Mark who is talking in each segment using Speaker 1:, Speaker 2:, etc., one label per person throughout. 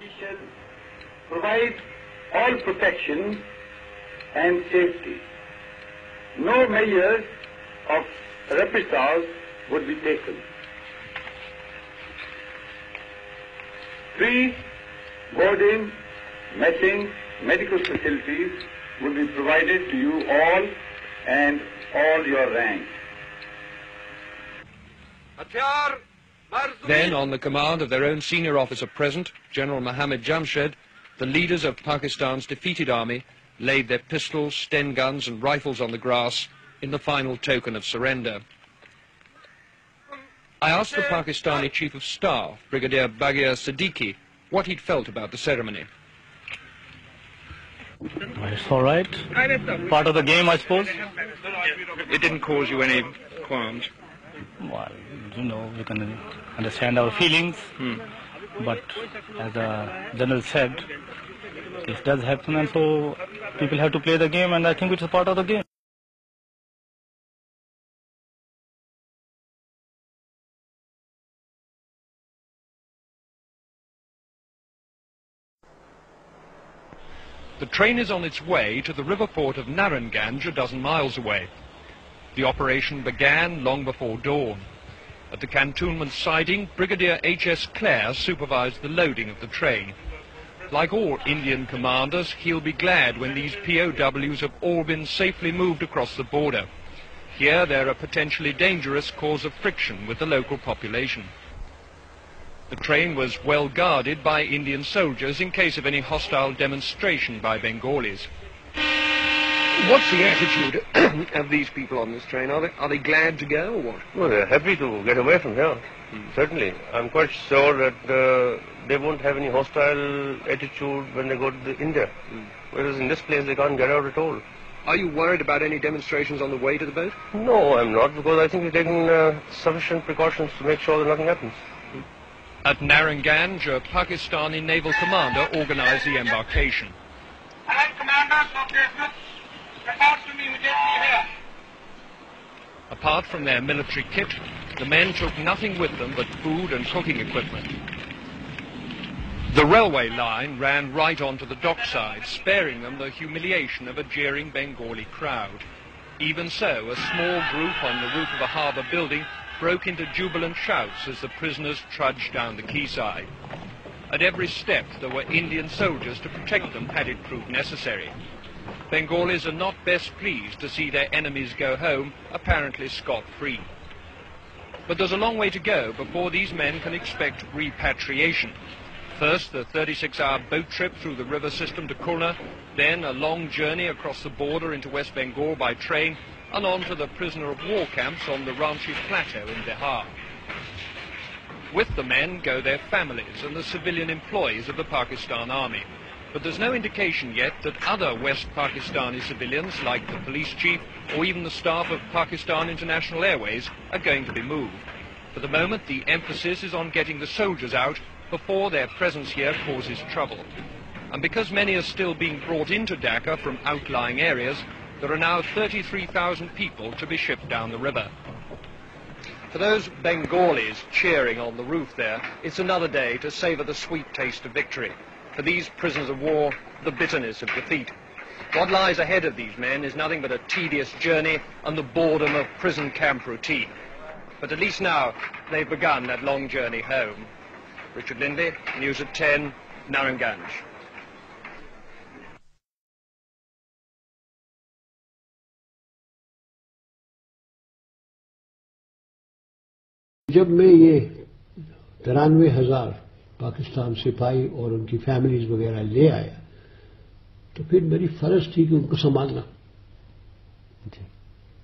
Speaker 1: We shall provide all protection and safety. No measures of reprisals would be taken. Free boarding, messing, medical facilities will be provided to you all and all your ranks.
Speaker 2: Then, on the command of their own senior officer present, General Mohammad Jamshed, the leaders of Pakistan's defeated army laid their pistols, Sten guns and rifles on the grass in the final token of surrender. I asked the Pakistani Chief of Staff, Brigadier Baghir Siddiqui, what he'd felt about the ceremony.
Speaker 3: It's all right. Part of the game, I suppose.
Speaker 2: It didn't cause you any qualms?
Speaker 3: Well, you know, you can understand our feelings. But as the General said, this does happen, and so people have to play the game, and I think it's a part of the game.
Speaker 2: The train is on its way to the river port of Naranganj, a dozen miles away. The operation began long before dawn. At the cantonment siding, Brigadier H.S. Clare supervised the loading of the train. Like all Indian commanders, he'll be glad when these POWs have all been safely moved across the border. Here they're a potentially dangerous cause of friction with the local population. The train was well guarded by Indian soldiers in case of any hostile demonstration by Bengalis. What's the attitude of these people on this train? Are they glad to go or what?
Speaker 4: Well, they're happy to get away from here, certainly. I'm quite sure that they won't have any hostile attitude when they go to India. Whereas in this place they can't get out at all.
Speaker 2: Are you worried about any demonstrations on the way to the boat?
Speaker 4: No, I'm not, because I think we're taking sufficient precautions to make sure that nothing happens.
Speaker 2: At Naranganj, a Pakistani naval commander organized the embarkation.
Speaker 5: All commanders of business, report to me immediately here.
Speaker 2: Apart from their military kit, the men took nothing with them but food and cooking equipment. The railway line ran right onto the dockside, sparing them the humiliation of a jeering Bengali crowd. Even so, a small group on the roof of a harbour building broke into jubilant shouts as the prisoners trudged down the quayside. At every step there were Indian soldiers to protect them had it proved necessary. Bengalis are not best pleased to see their enemies go home apparently scot-free. But there's a long way to go before these men can expect repatriation. First, the 36-hour boat trip through the river system to Khulna, then a long journey across the border into West Bengal by train, and on to the prisoner of war camps on the Ranchi Plateau in Bihar. With the men go their families and the civilian employees of the Pakistan Army. But there's no indication yet that other West Pakistani civilians, like the police chief or even the staff of Pakistan International Airways, are going to be moved. For the moment, the emphasis is on getting the soldiers out before their presence here causes trouble. And because many are still being brought into Dhaka from outlying areas, there are now 33,000 people to be shipped down the river. For those Bengalis cheering on the roof there, it's another day to savour the sweet taste of victory. For these prisoners of war, the bitterness of defeat. What lies ahead of these men is nothing but a tedious journey and the boredom of prison camp routine. But at least now, they've begun that long journey home. Richard Lindley, News at 10, Naranganj.
Speaker 6: जब मैं ये 93,000 पाकिस्तान सिपाही और उनकी families वगैरह ले आया तो फिर मेरी फर्ज थी कि उनको संभालना।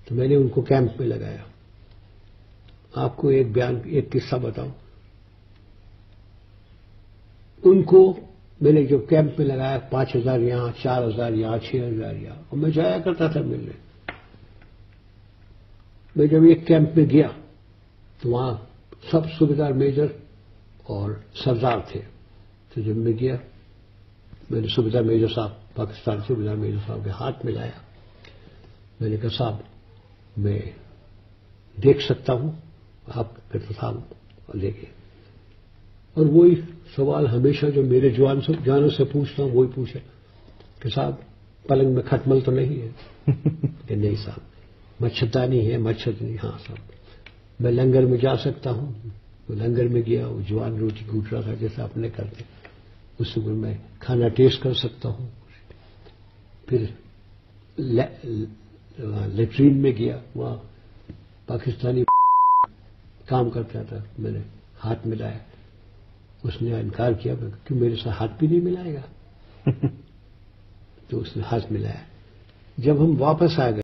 Speaker 6: तो मैंने उनको कैंप में लगाया। आपको एक किस्सा बताऊं। उनको मैंने जो कैंप में लगाया 5,000 यहां, 4,000 यहां, 6,000 यहां, और मैं जाया करता था मिलने। मैं जब एक कैंप में गया तो वहां सब सूबेदार मेजर और सरदार थे। तो जब मैं गया, मैंने सूबेदार मेजर साहब, पाकिस्तान सूबेदार मेजर साहब के हाथ मिलाया। मैंने कहा, साहब मैं देख सकता हूं? आप कहते साहब ले गए। اور وہی سوال ہمیشہ جو میرے جوانوں سے پوچھتا ہوں وہی پوچھے کہ صاحب پلنگ میں کھٹمل تو نہیں ہے؟ کہ نہیں صاحب، مچھردانی ہے؟ مچھر نہیں. ہاں صاحب. میں لنگر میں جا سکتا ہوں؟ وہ لنگر میں گیا، وہ جوان روٹی گھوٹ رہا تھا جیسا آپ نے کرتے، اس میں میں کھانا ٹیسٹ کر سکتا ہوں. پھر لیٹرین میں گیا، وہاں پاکستانی کام کرتا تھا، میں نے ہاتھ ملایا، اس نے انکار کیا کہ میرے ساتھ ہاتھ بھی نہیں ملائے گا. تو اس نے ہاتھ ملایا. جب ہم واپس آ گئے